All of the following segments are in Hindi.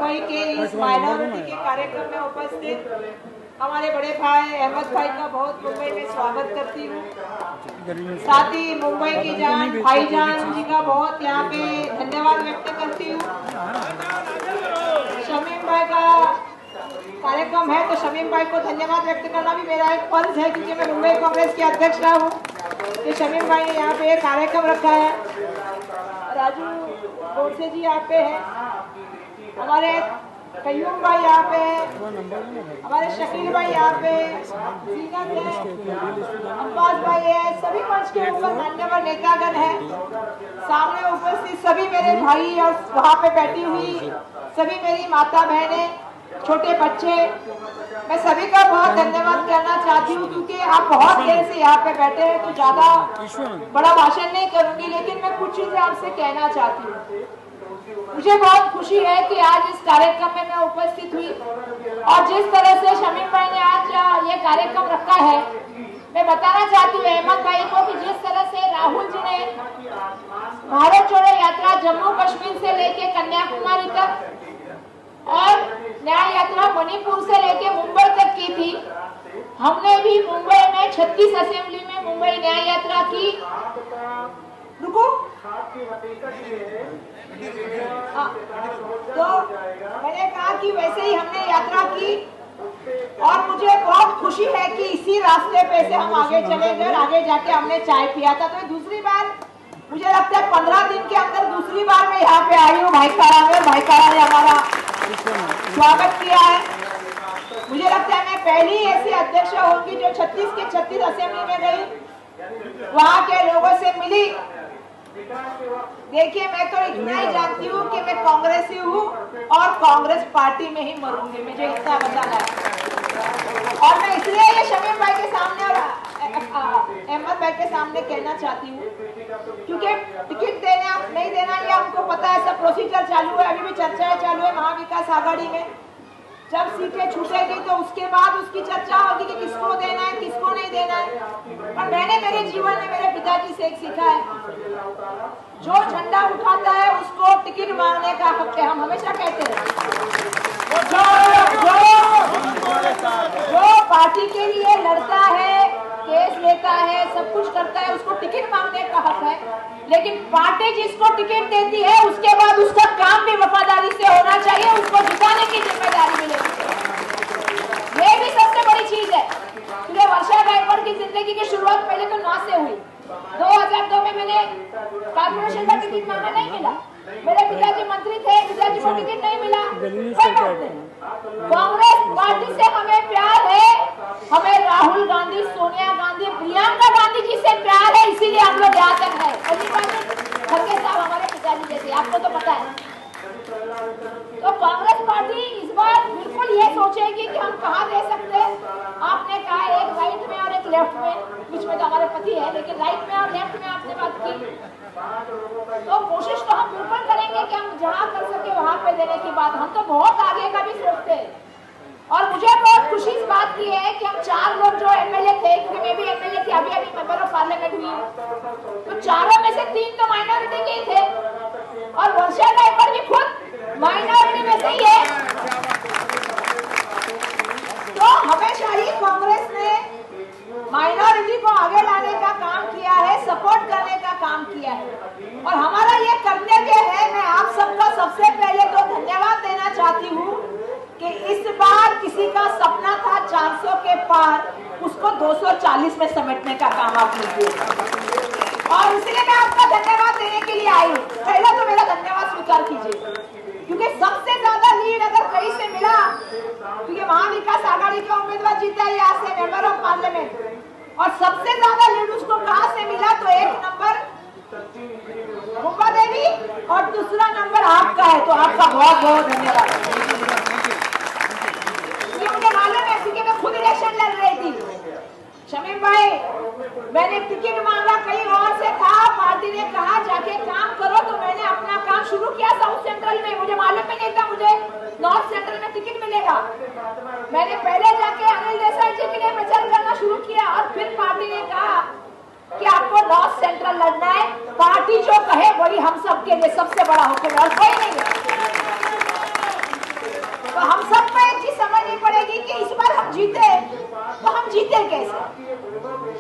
मुंबई के इस माइनॉरिटी के कार्यक्रम में उपस्थित हमारे बड़े भाई अहमद भाई का बहुत मुंबई में स्वागत करती हूँ। साथ ही मुंबई की जान भाईजान जी का बहुत यहाँ पे धन्यवाद व्यक्त करती हूँ। शमीम भाई का कार्यक्रम है तो शमीम भाई को धन्यवाद व्यक्त करना भी मेरा एक फर्ज है, क्योंकि मैं मुंबई कांग्रेस के अध्यक्ष रहा हूँ। कि शमीम भाई ने यहाँ पे एक कार्यक्रम रखा है। राजू गोडसे जी यहाँ पे है, हमारे कयूम भाई यहाँ पे है, हमारे शकील भाई यहाँ पे, जीनत है, अब्बास भाई है, सभी मंच के ऊपर मान्यवर नेतागण है। सामने उपस्थित सभी मेरे भाई और वहाँ पे बैठी हुई सभी मेरी माता बहनें, छोटे बच्चे, मैं सभी का बहुत धन्यवाद करना चाहती हूँ। क्योंकि आप बहुत देर से यहाँ पे बैठे हैं तो ज्यादा बड़ा भाषण नहीं करूंगी, लेकिन मैं कुछ चीजें आपसे कहना चाहती हूँ। मुझे बहुत खुशी है कि आज इस कार्यक्रम में मैं उपस्थित हुई और जिस तरह से शमीम भाई ने आज ये कार्यक्रम रखा है, मैं बताना चाहती हूँ अहमद भाई को कि जिस तरह से राहुल जी ने भारत जोड़ो यात्रा जम्मू कश्मीर से लेके कन्याकुमारी तक और न्याय यात्रा मणिपुर से लेके मुंबई तक की थी, हमने भी मुंबई में 36 असेंबली में मुंबई न्याय यात्रा की। रुको तो मैंने कहा कि वैसे ही हमने यात्रा की और मुझे बहुत खुशी है कि इसी रास्ते पे से हम आगे चले गए। आगे जाके हमने चाय पिया था, तो दूसरी बार मुझे लगता है 15 दिन के अंदर दूसरी बार मैं यहाँ पे आई हूँ भाईकारा में। भाईकारा ने हमारा स्वागत किया है। मुझे लगता है मैं पहली ऐसी अध्यक्ष होंगी जो 36 के 36 असेंबली में गई, वहाँ के लोगों से मिली। देखिए, मैं तो इतना ही जानती हूँ कि मैं कांग्रेसी हूँ और कांग्रेस पार्टी में ही मरूंगी, मुझे इतना बताना है। और मैं इसलिए ये शमीम भाई के सामने और अहमद भाई के सामने कहना चाहती हूँ, क्योंकि टिकट देना नहीं देना ये हमको पता है, सब प्रोसीजर चालू है, अभी भी चर्चाएं चालू है महाविकास आघाड़ी में। जब सीटें छूटेगी तो उसके बाद उसकी चर्चा होगी कि किसको देना है किसको नहीं देना है। पर मैंने मेरे जीवन में मेरे पिताजी से एक सीखा है, जो झंडा उठाता है उसको टिकट मांगने का हक है। हम हमेशा कहते हैं जो पार्टी के लिए लड़ता है, केस लेता है, सब कुछ करता है, उसको टिकट मांगने का हक है। लेकिन पार्टी जिसको टिकट देती है उसके बाद उसका काम भी वफादारी से होना चाहिए, उसको जिताने की जिम्मेदारी मिलेगी। ये भी सबसे बड़ी चीज है, क्योंकि वर्षा गायकवाड़ की जिंदगी की शुरुआत पहले तो 9 से हुई। 2002 में मैंने कॉर्पोरेशन का टिकट मांगा, नहीं मिला। मेरे पिताजी मंत्री थे, पिताजी को टिकट नहीं मिला, कोई बात नहीं। कांग्रेस पार्टी से हमें प्यार है, हमें राहुल गांधी, सोनिया गांधी, प्रियंका गांधी जी से प्यार है, इसीलिए हम लोग यहाँ तक है। खड़गे साहब हमारे पिताजी जैसे, आपको तो पता है। तो कांग्रेस पार्टी इस बार बिल्कुल ये सोचेगी कि हम कहाँ दे सकते हैं। आपने कहा एक राइट में और एक लेफ्ट में, बीच में तो हमारे पति है, लेकिन राइट में और लेफ्ट में आपने बात की, तो कोशिश तो हम बिल्कुल करेंगे कि हम जहाँ कर सके वहाँ पे देने की बात। हम तो बहुत आगे का भी सोचते हैं और मुझे बहुत खुशी इस बात की है कि हम 4 लोग जो एमएलए थे, क्योंकि मैं भी एमएलए थी, अभी मेंबर ऑफ पार्लियामेंट हुई हूँ, तो चारों में से 3 तो माइनॉरिटी के ही थे और वर्षा गायकवाड़ भी खुद माइनॉरिटी में से ही है। तो हमेशा ही कांग्रेस ने माइनॉरिटी को आगे लाने का काम किया है, सपोर्ट करने का काम किया है और हमारा ये कर्तव्य है। मैं आप सबका सबसे पहले तो धन्यवाद देना चाहती हूँ कि इस बार किसी का सपना था 400 के पार, उसको 240 में समेटने का काम आपने किया और इसलिए मैं आपका धन्यवाद देने के लिए आई हूँ। पहला तो मेरा धन्यवाद स्वीकार कीजिए, क्योंकि सबसे ज्यादा लीड अगर कहीं से मिला, क्योंकि महाविकास आघाड़ी का उम्मीदवार जीता है यहाँ से मेंबर ऑफ पार्लियामेंट, और सबसे ज्यादा लीड उसको कहाँ से मिला, तो 1 नंबर रूपा देवी और दूसरा नंबर आपका है। तो आपका बहुत बहुत धन्यवाद। मुझे मालूम है क्योंकि मैं खुद इलेक्शन लड़ रही थी। शमीम भाई, मैंने टिकट मांगा कहीं और से था, पार्टी ने कहा जाके काम करो, तो मैंने अपना काम शुरू किया साउथ सेंट्रल में। मुझे मालूम नहीं था मुझे नॉर्थ सेंट्रल में टिकट मिलेगा। मैंने पहले जाके अनिल देसाई जी के लिए प्रचार करना शुरू किया और फिर पार्टी ने कहा कि आपको नॉर्थ सेंट्रल लड़ना है, पार्टी जो कहे वही हम सबके लिए सबसे बड़ा हुक्म है और कोई नहीं है। तो हम सबको एक चीज समझनी पड़ेगी कि इस बार हम जीते, तो हम जीते कैसे?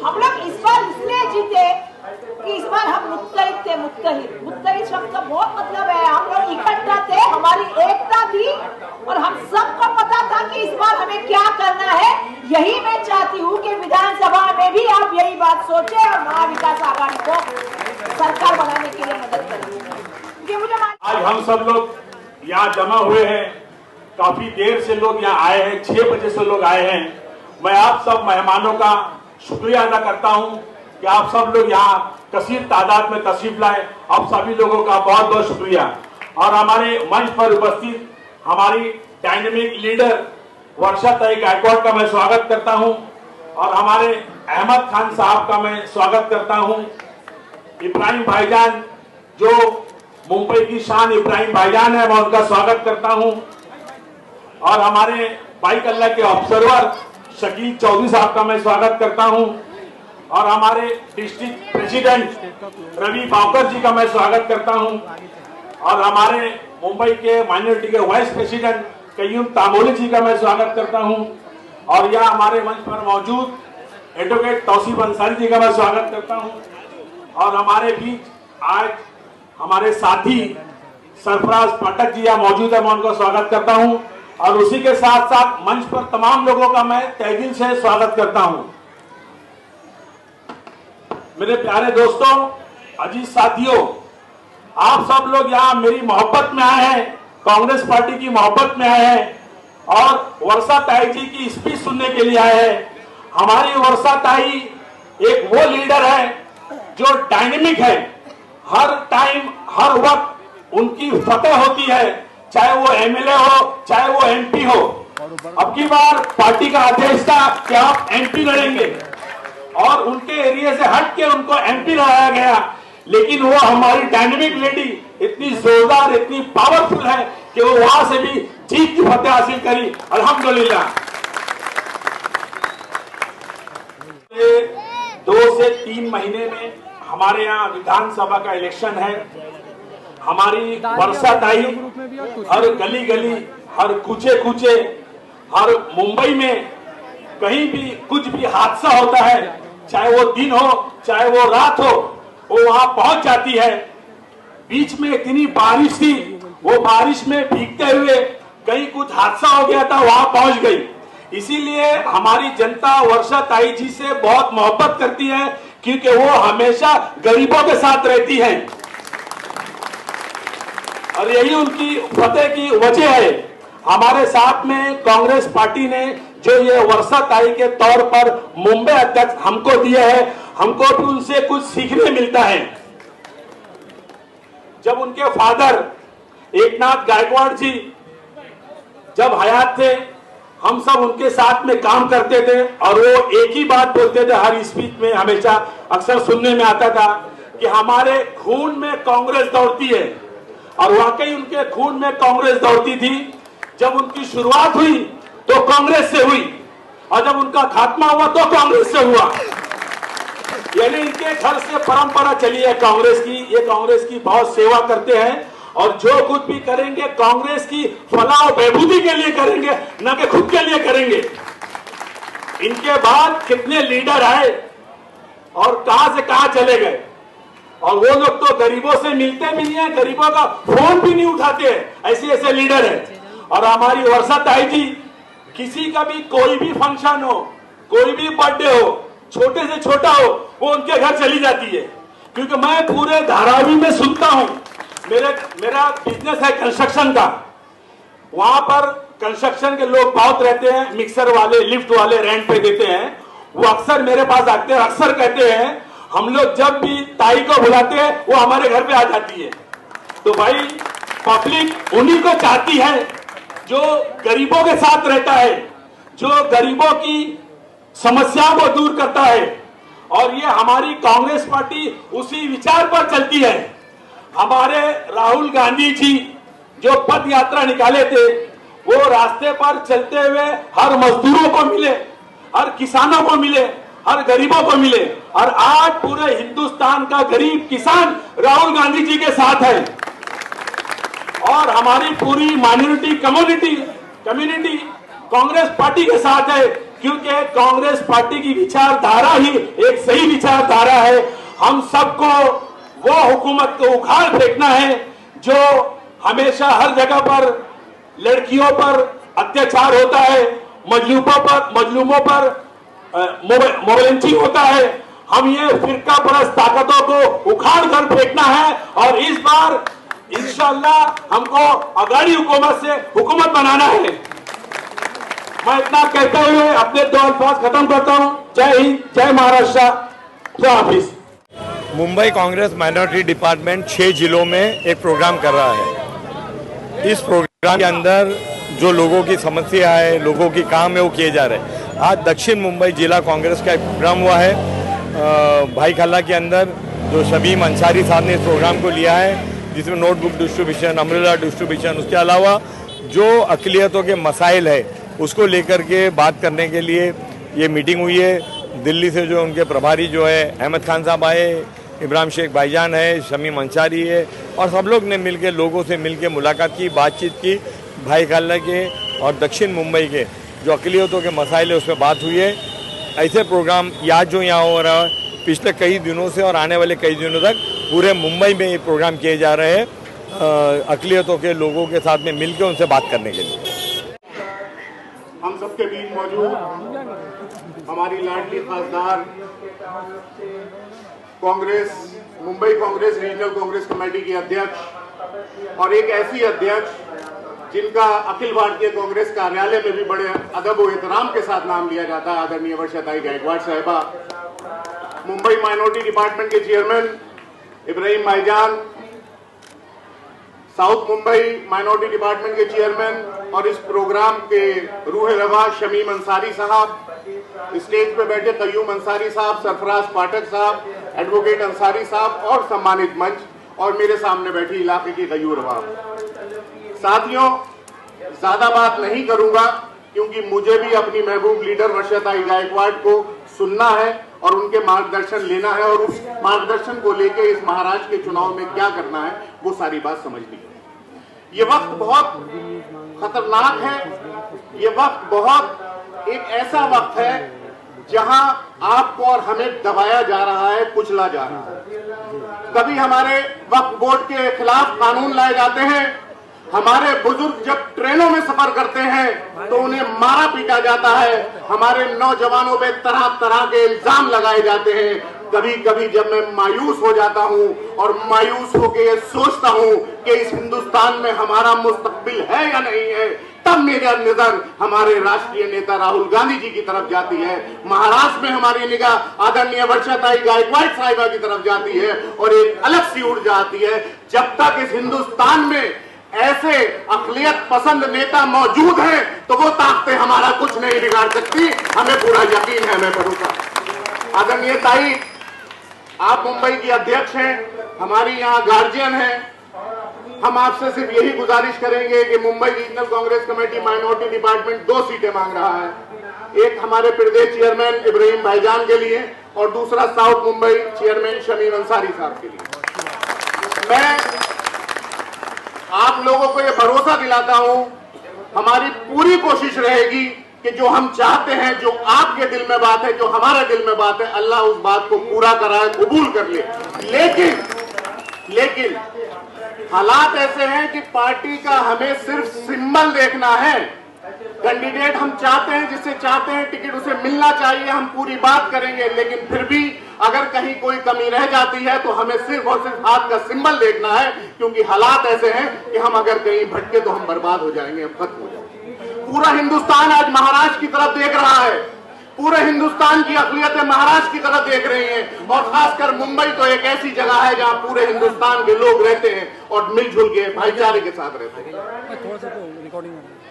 हम लोग इस बार इसलिए जीते कि इस बार हम मुत्तहिद थे। मुत्तहिद शब्द का बहुत मतलब है हम लोग इकट्ठा थे, हमारी एकता थी और हम सबको पता था कि इस बार हमें क्या करना है। यही मैं चाहती हूँ कि विधानसभा में भी आप यही बात सोचे और महाविकास आघाड़ी को सरकार बनाने के लिए मदद करें। मुझे आज हम सब लोग यहाँ जमा हुए हैं, काफी देर से लोग यहाँ आए हैं, 6 बजे से लोग आए हैं। मैं आप सब मेहमानों का शुक्रिया अदा करता हूँ कि आप सब लोग यहाँ कसीर तादाद में तशरीफ लाए। आप सभी लोगों का बहुत बहुत शुक्रिया। और हमारे मंच पर उपस्थित हमारी डायनेमिक लीडर वर्षाताई गायकवाड़ का मैं स्वागत करता हूँ और हमारे अहमद खान साहब का मैं स्वागत करता हूँ। इब्राहिम भाईजान जो मुंबई की शान इब्राहिम भाईजान है, मैं उनका स्वागत करता हूँ। और हमारे बाइक अल्लाह के ऑब्जर्वर शकील चौधरी साहब का मैं स्वागत करता हूँ और हमारे डिस्ट्रिक्ट प्रेसिडेंट रवि बावकर जी का मैं स्वागत करता हूँ और हमारे मुंबई के माइनॉरिटी के वाइस प्रेसिडेंट कय्यूम तामोली जी का मैं स्वागत करता हूँ और यह हमारे मंच पर मौजूद एडवोकेट तौसीफ अंसारी जी का मैं स्वागत करता हूँ। और हमारे बीच आज हमारे साथी सरफराज पाठक जी यहाँ मौजूद है, मैं उनका स्वागत करता हूँ और उसी के साथ साथ मंच पर तमाम लोगों का मैं तहे दिल से स्वागत करता हूँ। मेरे प्यारे दोस्तों, अजीज साथियों, आप सब लोग यहाँ मेरी मोहब्बत में आए हैं, कांग्रेस पार्टी की मोहब्बत में आए हैं और वर्षाताई जी की स्पीच सुनने के लिए आए हैं। हमारी वर्षाताई एक वो लीडर है जो डायनेमिक है, हर टाइम हर वक्त उनकी फतेह होती है, चाहे वो एमएलए हो चाहे वो एमपी हो। अब की बार पार्टी का आदेश था कि आप एमपी लड़ेंगे और उनके एरिया से हट के उनको एमपी लड़ाया गया, लेकिन वो हमारी डायनेमिक लेडी इतनी जोरदार इतनी पावरफुल है कि वो वहां से भी जीत की फतेह हासिल करी, अल्हम्दुलिल्लाह। 2 से 3 महीने में हमारे यहाँ विधानसभा का इलेक्शन है। हमारी वर्षाताई हर गली गली हर कूचे कूचे हर मुंबई में कहीं भी कुछ भी हादसा होता है, चाहे वो दिन हो चाहे वो रात हो, वो वहां पहुंच जाती है। बीच में इतनी बारिश थी, वो बारिश में भीगते हुए कहीं कुछ हादसा हो गया था, वहां पहुंच गई। इसीलिए हमारी जनता वर्षाताई जी से बहुत मोहब्बत करती है क्योंकि वो हमेशा गरीबों के साथ रहती है और यही उनकी फतेह की वजह है। हमारे साथ में कांग्रेस पार्टी ने जो ये वर्षाताई के तौर पर मुंबई अध्यक्ष हमको दिए है, हमको भी उनसे कुछ सीखने मिलता है। जब उनके फादर एकनाथ गायकवाड़ जी जब हयात थे, हम सब उनके साथ में काम करते थे और वो एक ही बात बोलते थे, हर स्पीच में हमेशा अक्सर सुनने में आता था कि हमारे खून में कांग्रेस दौड़ती है। और वाकई उनके खून में कांग्रेस दौड़ती थी। जब उनकी शुरुआत हुई तो कांग्रेस से हुई और जब उनका खात्मा हुआ तो कांग्रेस से हुआ। यानी इनके घर से परंपरा चली है कांग्रेस की। ये कांग्रेस की बहुत सेवा करते हैं और जो कुछ भी करेंगे कांग्रेस की फलाह और बहबूदी के लिए करेंगे, न कि खुद के लिए करेंगे। इनके बाद कितने लीडर आए और कहां से कहां चले गए और वो लोग तो गरीबों से मिलते भी नहीं है, गरीबों का फोन भी नहीं उठाते हैं, ऐसे ऐसे लीडर है। और हमारी वर्षाताई जी किसी का भी कोई भी फंक्शन हो, कोई भी बर्थडे हो, छोटे से छोटा हो, वो उनके घर चली जाती है। क्योंकि मैं पूरे धारावी में सुनता हूं, मेरा बिजनेस है कंस्ट्रक्शन का, वहां पर कंस्ट्रक्शन के लोग बहुत रहते हैं, मिक्सर वाले लिफ्ट वाले रेंट पे देते हैं। वो अक्सर मेरे पास आते हैं, अक्सर कहते हैं हम लोग जब भी ताई को बुलाते हैं वो हमारे घर पे आ जाती है। तो भाई पब्लिक उन्हीं को चाहती है जो गरीबों के साथ रहता है, जो गरीबों की समस्याओं को दूर करता है। और ये हमारी कांग्रेस पार्टी उसी विचार पर चलती है। हमारे राहुल गांधी जी जो पद यात्रा निकाले थे, वो रास्ते पर चलते हुए हर मजदूरों को मिले, हर किसानों को मिले, हर गरीबों को मिले। और आज पूरे हिंदुस्तान का गरीब किसान राहुल गांधी जी के साथ है। और हमारी पूरी minority community community Congress party के साथ है, क्योंकि कांग्रेस पार्टी की विचारधारा ही एक सही विचारधारा है। हम सबको वो हुकूमत को उखाड़ फेंकना है जो हमेशा हर जगह पर लड़कियों पर अत्याचार होता है, मजलूमों पर मोबाइलिंग होता है। हम ये फिरका परस्त ताकतों को उखाड़ कर फेंकना है और इस बार इंशाअल्लाह हमको अगाड़ी हुकूमत से हुकूमत बनाना है। मैं इतना कहते हुए अपने 2 अल्फाज खत्म करता हूं। जय हिंद, जय महाराष्ट्र, खुदा हाफिज। मुंबई कांग्रेस माइनॉरिटी डिपार्टमेंट 6 जिलों में एक प्रोग्राम कर रहा है। इस प्रोग्राम के अंदर जो लोगों की समस्या है, लोगों की काम है, वो किए जा रहे हैं। आज दक्षिण मुंबई जिला कांग्रेस का एक प्रोग्राम हुआ है भाई खल्ला के अंदर, जो शमीम अंसारी साहब ने इस प्रोग्राम को लिया है, जिसमें नोटबुक डिस्ट्रीब्यूशन, अम्ब्रेला डिस्ट्रीब्यूशन, उसके अलावा जो अक़लियतों के मसाइल है उसको लेकर के बात करने के लिए ये मीटिंग हुई है। दिल्ली से जो उनके प्रभारी जो है अहमद खान साहब आए, इब्राहिम शेख भाईजान है, शमीम अंसारी है, और सब लोग ने मिलकर लोगों से मिलकर मुलाकात की, बातचीत की। भाई खल्ला के और दक्षिण मुंबई के जो अक़लियतों के मसाइल है उस पर बात हुई है। ऐसे प्रोग्राम आज जो यहाँ हो रहा है पिछले कई दिनों से और आने वाले कई दिनों तक पूरे मुंबई में ये प्रोग्राम किए जा रहे हैं अक़लियतों के लोगों के साथ में मिलकर उनसे बात करने के लिए। हम सबके बीच मौजूद हमारी लाडली खासदार कांग्रेस, मुंबई कांग्रेस रीजनल कांग्रेस कमेटी की अध्यक्ष और एक ऐसी अध्यक्ष जिनका अखिल भारतीय कांग्रेस कार्यालय में भी बड़े अदब और एहतराम के साथ नाम लिया जाता है, आदरणीय वर्षाताई गायकवाड़ साहिबा, मुंबई माइनॉरिटी डिपार्टमेंट के चेयरमैन इब्राहिम भाईजान, साउथ मुंबई माइनॉरिटी डिपार्टमेंट के चेयरमैन और इस प्रोग्राम के रूह रवा शमीम अंसारी साहब, स्टेज पे बैठे कयूम अंसारी साहब, सरफराज पाठक साहब, एडवोकेट अंसारी साहब और सम्मानित मंच, और मेरे सामने बैठी इलाके की गयूर रवा। साथियों, ज्यादा बात नहीं करूंगा क्योंकि मुझे भी अपनी महबूब लीडर वर्षाताई गायकवाड़ को सुनना है और उनके मार्गदर्शन लेना है और उस मार्गदर्शन को लेके इस महाराष्ट्र के चुनाव में क्या करना है वो सारी बात समझनी है। ये वक्त बहुत खतरनाक है, ये वक्त बहुत एक ऐसा वक्त है जहां आपको और हमें दबाया जा रहा है, कुचला जा रहा है। कभी हमारे वक्फ बोर्ड के खिलाफ कानून लाए जाते हैं, हमारे बुजुर्ग जब ट्रेनों में सफर करते हैं तो उन्हें मारा पीटा जाता है, हमारे नौजवानों पे तरह तरह के इल्जाम लगाए जाते हैं। कभी कभी जब मैं मायूस हो जाता हूं और मायूस होकर ये सोचता हूं कि इस हिंदुस्तान में हमारा मुस्तकबिल है या नहीं है, तब मेरा नजर हमारे राष्ट्रीय नेता राहुल गांधी जी की तरफ जाती है, महाराष्ट्र में हमारी निगाह आदरणीय वर्षाताई गायकवाड़ साहिबा की तरफ जाती है और एक अलग सी उड़ जाती है। जब तक इस हिंदुस्तान में ऐसे अक़लियत पसंद नेता मौजूद हैं तो वो ताकतें हमारा कुछ नहीं बिगाड़ सकती, हमें पूरा यकीन है, हमें भरोसा। आदरणीय ताई, आप मुंबई की अध्यक्ष हैं, हमारी यहाँ गार्जियन हैं। हम आपसे सिर्फ यही गुजारिश करेंगे कि Mumbai regional Congress committee minority department 2 सीटें मांग रहा है, एक हमारे प्रदेश चेयरमैन इब्राहिम भाईजान के लिए और दूसरा साउथ मुंबई चेयरमैन शमीम अंसारी साहब के लिए। मैं आप लोगों को यह भरोसा दिलाता हूं, हमारी पूरी कोशिश रहेगी कि जो हम चाहते हैं, जो आपके दिल में बात है, जो हमारे दिल में बात है, अल्लाह उस बात को पूरा कराए, कबूल कर ले। लेकिन हालात ऐसे हैं कि पार्टी का हमें सिर्फ सिंबल देखना है। कैंडिडेट हम चाहते हैं, जिससे चाहते हैं टिकट उसे मिलना चाहिए, हम पूरी बात करेंगे, लेकिन फिर भी अगर कहीं कोई कमी रह जाती है तो हमें सिर्फ और सिर्फ हाथ का सिंबल देखना है, क्योंकि हालात ऐसे हैं कि हम अगर कहीं भटके तो हम बर्बाद हो जाएंगे, हम खत्म हो जाएंगे। पूरा हिंदुस्तान आज महाराष्ट्र की तरफ देख रहा है, पूरे हिंदुस्तान की अक़लियतें महाराष्ट्र की तरफ देख रही हैं और खासकर मुंबई तो एक ऐसी जगह है जहां पूरे हिंदुस्तान के लोग रहते हैं और मिलजुल के भाईचारे के साथ रहते हैं।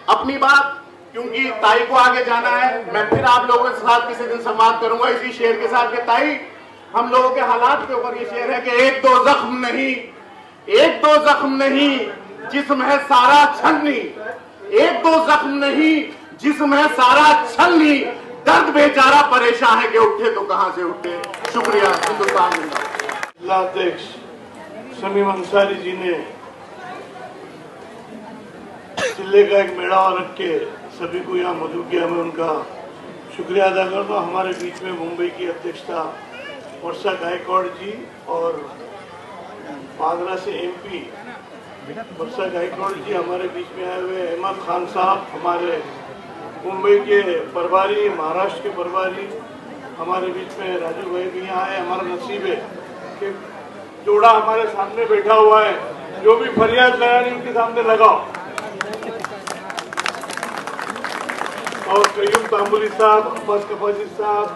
अपनी बात, क्योंकि ताई को आगे जाना है, मैं फिर आप लोगों के साथ किसी दिन संवाद करूंगा इसी शेर के साथ कि ताई, हम लोगों के हालात के ऊपर ये शेर है कि एक दो जख्म नहीं जिस्म है सारा छलनी, एक दो जख्म नहीं जिस्म है सारा छलनी, दर्द बेचारा परेशान है कि उठे तो कहां से उठे। शुक्रिया। हिंदुस्तान जिंदाबाद। जिला अध्यक्ष शमीम अंसारी जी ने जिले का एक मेला रख के सभी को यहाँ मधु किया, मैं उनका शुक्रिया अदा करता हूँ। हमारे बीच में मुंबई की अध्यक्षता वर्षा गायकवाड़ जी और आगरा से एमपी वर्षा गायकवाड़ जी हमारे बीच में आए हुए, अहमद खान साहब हमारे मुंबई के प्रभारी, महाराष्ट्र के प्रभारी हमारे बीच में, राजू भाई भी यहाँ आए। हमारा नसीब है कि जोड़ा हमारे सामने बैठा हुआ है, जो भी फरियाद लगानी उनके सामने लगाओ। और कयूम तांबुली साहब, अब्बास कफाजी साहब,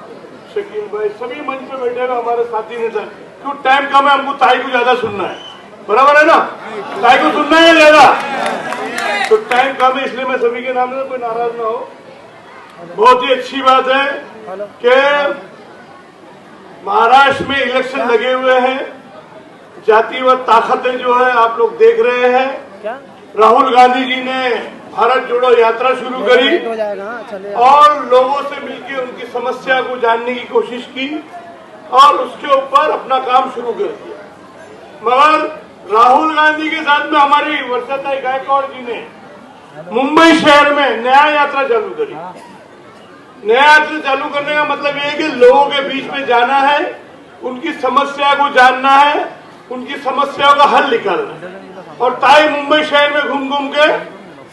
शकील भाई, सभी मंच पे बैठे हुए हमारे साथी नेता। क्यों टाइम कम है, हमको ताई को ज्यादा सुनना है, बराबर है ना? ताई को सुनना है ज्यादा, तो टाइम कम है इसलिए मैं सभी के नाम में, कोई नाराज ना हो। बहुत ही अच्छी बात है कि महाराष्ट्र में इलेक्शन लगे हुए हैं, जातिवाद ताकतें जो है आप लोग देख रहे हैं। राहुल गांधी जी ने भारत जोड़ो यात्रा शुरू करी और लोगों से मिलकर उनकी समस्या को जानने की कोशिश की और उसके ऊपर अपना काम शुरू कर दिया। मगर राहुल गांधी के साथ में हमारी वर्षा गायकवाड़ जी ने मुंबई शहर में नया यात्रा चालू करी। नया यात्रा चालू करने का मतलब ये है कि लोगों के बीच में जाना है, उनकी समस्या को जानना है, उनकी समस्याओं का हल निकालना है। और ताई मुंबई शहर में घूम घूम के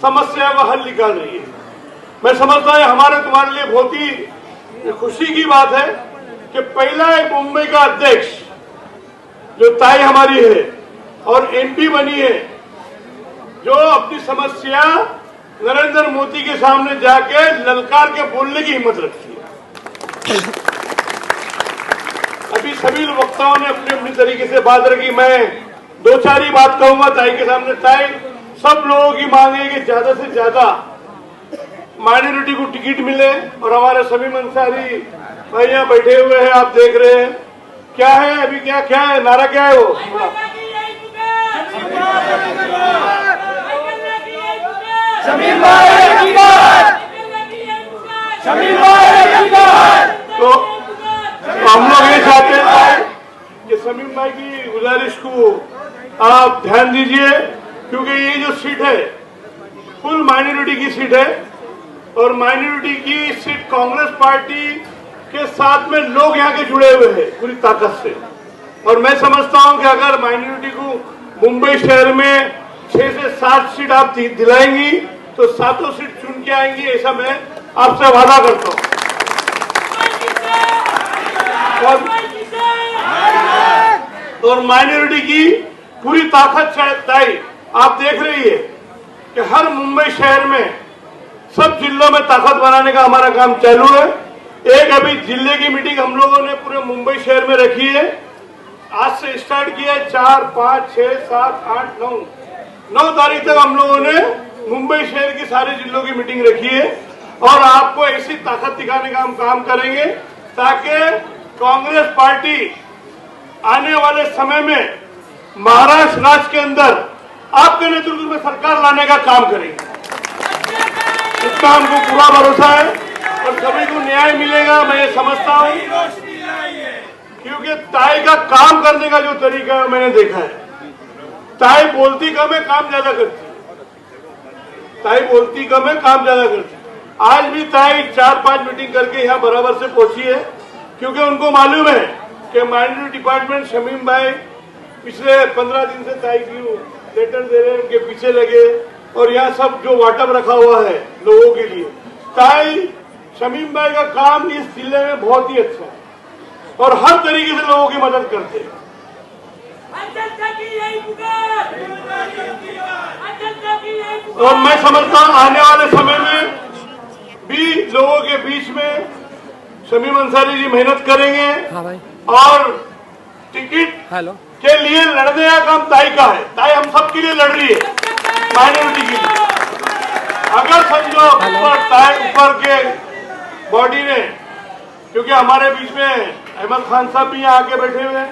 समस्या का हल निकाल रही है। मैं समझता हूँ हमारे तुम्हारे लिए बहुत ही खुशी की बात है कि पहला एक मुंबई का अध्यक्ष जो ताई हमारी है और एमपी बनी है, जो अपनी समस्या नरेंद्र मोदी के सामने जाके ललकार के बोलने की हिम्मत रखती है। अभी सभी वक्ताओं ने अपनी अपनी तरीके से बात रखी, मैं दो चार ही बात कहूंगा ताई के सामने। ताई, सब लोगों की मांग है कि ज्यादा से ज्यादा माइनॉरिटी को टिकट मिले और हमारे शमीम अंसारी भाई यहाँ बैठे हुए हैं, आप देख रहे हैं। क्या है अभी, क्या है नारा, क्या है वो? तो हम लोग ये चाहते हैं कि शमीम भाई की गुजारिश को आप ध्यान दीजिए, क्योंकि ये जो सीट है फुल माइनॉरिटी की सीट है और माइनॉरिटी की सीट कांग्रेस पार्टी के साथ में लोग यहाँ के जुड़े हुए हैं पूरी ताकत से। और मैं समझता हूँ कि अगर माइनॉरिटी को मुंबई शहर में 6 से 7 सीट आप दिलाएंगी तो 7 सीट चुन के आएंगी, ऐसा मैं आपसे वादा करता हूँ। और माइनॉरिटी की पूरी ताकत ताई आप देख रही है कि हर मुंबई शहर में सब जिलों में ताकत बनाने का हमारा काम चालू है। एक अभी जिले की मीटिंग हम लोगों ने पूरे मुंबई शहर में रखी है, आज से स्टार्ट किया है। 4, 5, 6, 7, 8, 9 तारीख तक हम लोगों ने मुंबई शहर की सारे जिलों की मीटिंग रखी है और आपको ऐसी ताकत दिखाने का हम काम करेंगे ताकि कांग्रेस पार्टी आने वाले समय में महाराष्ट्र राज्य के अंदर आपके नेतृत्व में सरकार लाने का काम करेंगे। इसका हमको पूरा भरोसा है और सभी को न्याय मिलेगा, मैं ये समझता हूँ। क्योंकि ताई का काम करने का जो तरीका है मैंने देखा है, ताई बोलती कम है, काम ज्यादा करती है। ताई बोलती कम है, काम ज्यादा करती है। आज भी ताई 4-5 मीटिंग करके यहाँ बराबर से पहुंची है, क्योंकि उनको मालूम है कि माइनॉरिटी डिपार्टमेंट शमीम भाई पिछले 15 दिन से ताई की लेटर दे रहे हैं, उनके पीछे लगे और यहाँ सब जो वाटअप रखा हुआ है लोगों के लिए। ताई शमीम भाई का काम इस जिले में बहुत ही अच्छा है और हर तरीके से लोगों की मदद करते हैं। और मैं समझता हूँ आने वाले समय में भी लोगों के बीच में शमीम अंसारी जी मेहनत करेंगे और टिकट के लिए लड़ने का काम ताई का है। ताई हम सब के लिए लड़ रही है, माइनॉरिटी के लिए। अगर समझो ऊपर के बॉडी ने, क्योंकि हमारे बीच में अहमद खान साहब भी यहाँ आके बैठे हुए हैं।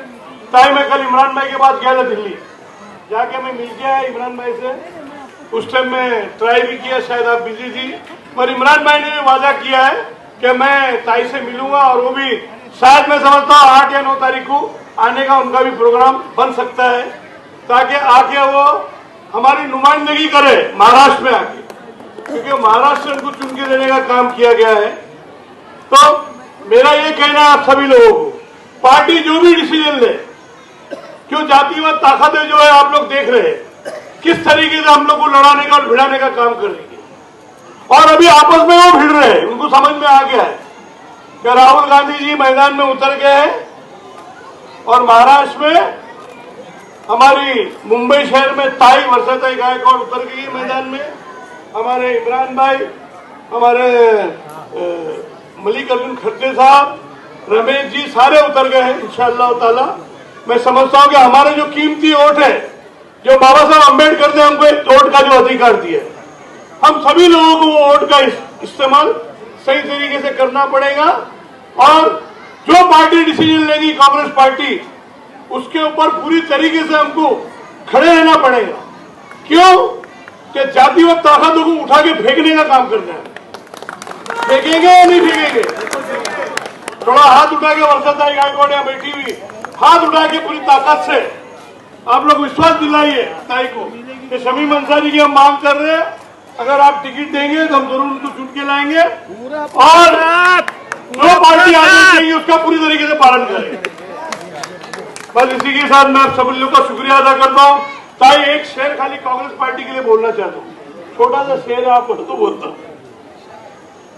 ताई मैं कल इमरान भाई के पास गया था दिल्ली, जाके मैं मिल गया इमरान भाई से। उस टाइम मैं ट्राई भी किया, शायद आप बिजी थी, पर इमरान भाई ने वादा किया है कि मैं ताई से मिलूंगा और वो भी शायद मैं समझता हूँ 8 या 9 तारीख को आने का उनका भी प्रोग्राम बन सकता है, ताकि आके वो हमारी नुमाइंदगी करे महाराष्ट्र में आके। क्योंकि महाराष्ट्र को चुन के देने का काम किया गया है। तो मेरा ये कहना है आप सभी लोगों को, पार्टी जो भी डिसीजन ले, क्यों जातिवाद ताकतें जो है आप लोग देख रहे हैं किस तरीके से हम लोग को लड़ाने का और भिड़ाने का काम कर रही है, और अभी आपस में वो भिड़ रहे हैं। उनको समझ में आ गया है कि राहुल गांधी जी मैदान में उतर गए हैं और महाराष्ट्र में हमारी मुंबई शहर में ताई वर्षाताई गायकवाड़ उतर गई है मैदान में, हमारे इमरान भाई, हमारे मल्लिकार्जुन खड़गे साहब, रमेश जी सारे उतर गए हैं इंशाअल्लाह ताला। मैं समझता हूं कि हमारे जो कीमती वोट है, जो बाबा साहब अम्बेडकर ने हमको वोट का जो अधिकार दिया है, हम सभी लोगों को वो वोट का इस्तेमाल सही तरीके से करना पड़ेगा। और जो पार्टी डिसीजन लेगी कांग्रेस पार्टी, उसके ऊपर पूरी तरीके से हमको खड़े रहना पड़ेगा। क्यों कि जातिवाद ताकतों को उठा के फेंकने का काम करना है। फेंकेंगे या नहीं फेंकेंगे? थोड़ा हाथ उठा के वर्षाताई गायकवाड़ यहाँ बैठी हुई, हाथ उठा के पूरी ताकत से आप लोग विश्वास दिलाइए ताई को कि शमीम अंसारी की हम मांग कर रहे हैं, अगर आप टिकट देंगे तो हम जरूर उनको चुन के लाएंगे और जो पार्टी आगे चाहिए उसका पूरी तरीके से पालन करेंगे। बस इसी के साथ मैं आप सभी लोगों का शुक्रिया अदा करता हूँ। ताई एक शेर खाली कांग्रेस पार्टी के लिए बोलना चाहता हूँ, छोटा सा शेर है, आप तो बोलता हूँ,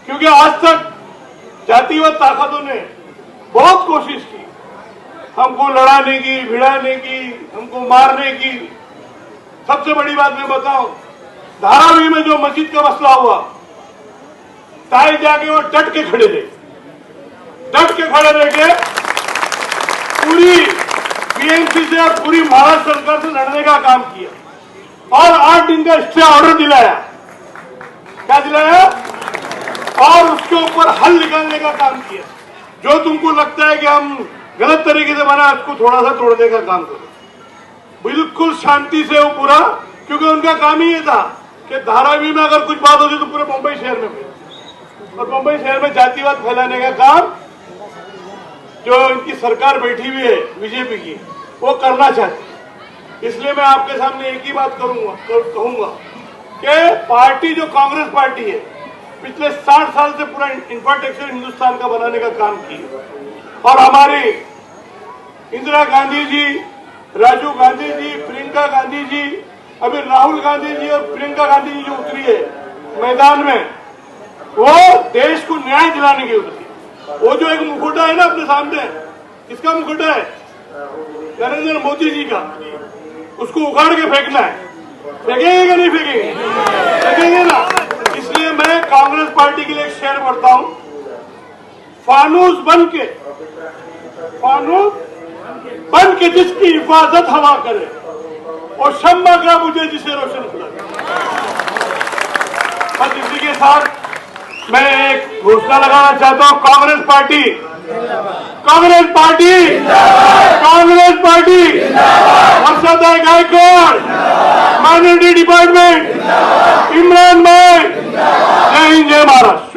क्योंकि आज तक जातिवाद ताकतों ने बहुत कोशिश की हमको लड़ाने की, भिड़ाने की, हमको मारने की। सबसे बड़ी बात मैं बताऊं, धारावी में जो मस्जिद का मसला हुआ, ताई जाके वो डट के खड़े रहे, डट के खड़े रह के पूरी बीएमसी से और पूरी महाराष्ट्र सरकार से लड़ने का काम किया और 8 दिन का स्टे ऑर्डर दिलाया। क्या दिलाया? और उसके ऊपर हल निकालने का काम किया। जो तुमको लगता है कि हम गलत तरीके से बना, उसको थोड़ा सा तोड़ने का काम करो, बिल्कुल शांति से वो पूरा, क्योंकि उनका काम ही ये था कि धारावी में अगर कुछ बात होती तो पूरे मुंबई शहर में हुई, और मुंबई शहर में जातिवाद फैलाने का काम जो इनकी सरकार बैठी हुई है बीजेपी की, वो करना चाहती है। इसलिए मैं आपके सामने एक ही बात कहूंगा कि पार्टी जो कांग्रेस पार्टी है, पिछले 60 साल से पूरा इंफ्रास्ट्रक्चर हिंदुस्तान का बनाने का काम किया, और हमारी इंदिरा गांधी जी, राजीव गांधी जी, प्रियंका गांधी जी, अभी राहुल गांधी जी और प्रियंका गांधी जी जो उतरी है मैदान में, वो देश को न्याय दिलाने की उतरी। वो जो एक मुखौटा है ना अपने सामने, किसका मुखौटा है? नरेंद्र मोदी जी का। उसको उखाड़ के फेंकना है। फेंकेंगे क्या नहीं फेंकेंगे? फेंकेंगे ना। इसलिए मैं कांग्रेस पार्टी के लिए एक शेर पढ़ता हूं, फानूस बन के जिसकी हिफाजत हवा करे, और शम्मा का मुझे जिसे रोशन खुला। बस इसी के साथ मैं एक घोषणा लगाना चाहता हूं, Congress party Varshatai Gaikwad, minority department, Imran भाई, जय हिंद, जय महाराष्ट्र।